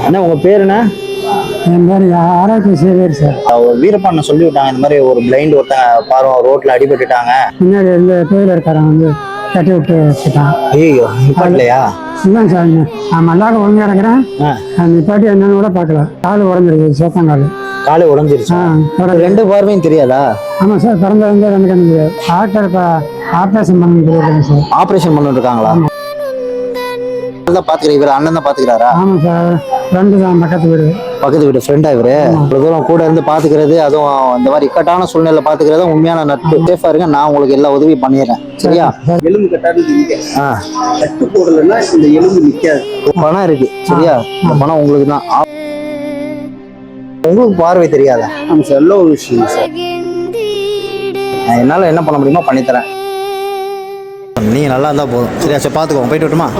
அண்ணா உங்க பேர் என்ன? என் பேர் ஆரோக்கிய சேவியர் சார். ஒரு வீரப்பண்ண சொல்லி விட்டாங்க இந்த மாதிரி ஒரு பிளைண்ட் ஒருத்தங்க பாரு ரோட்ல அடிபட்டுட்டாங்க. முன்னாடி வந்து டூவீலர்காரன் வந்து தட்டி விட்டு வச்சுட்டான். ஐயோ நிப்பாட்டலையா? இல்லைங்க சார், நான் மல்லாக்க ஒழுங்கு கிடக்குறேன். நிப்பாட்டி என்னன்னு கூட பார்க்கல. கால் உடஞ்சிருக்கு, சோத்தங்கால். காலை உடஞ்சிருச்சு. ரெண்டு பார்வையும் தெரியாதா? ஆமாம் சார், பிறந்தது ரெண்டு கண்ணு தெரியாது. டாக்டர் இப்போ ஆப்ரேஷன் பண்ண தெரியாது சார். ஆப்ரேஷன் பண்ணிட்டு இருக்காங்களா? பாத்துக்கிறேன், இவர் அண்ணன் தான் பாத்துக்கிறாரா? ஆமாம் சார், ஃப்ரெண்டு தான், பக்கத்து வீடு ஃப்ரெண்டா இவரு. இவ்வளவு தூரம் கூட இருந்து பாத்துக்கிறது, அதுவும் இந்த மாதிரி இக்கட்டான சூழ்நிலை பாத்துக்கிறது உண்மையான நட்பு. சேஃபா இருங்க, நான் உங்களுக்கு எல்லா உதவியும் பண்ணிடுறேன், சரியா? எலும்பு கட்டாது கட்டு போடலைன்னா இந்த எலும்பு நிக்காது. பணம் இருக்கு, சரியா? இந்த பணம் உங்களுக்கு தான். உங்களுக்கு பார்வை தெரியாதா? நல்ல ஒரு விஷயம் சார். நான் என்னால என்ன பண்ண முடியுமோ பண்ணித்தரேன். நீங்க நல்லா இருந்தா போதும், சரியா? சரி, பாத்துக்கோங்க, போயிட்டு விட்டுமா?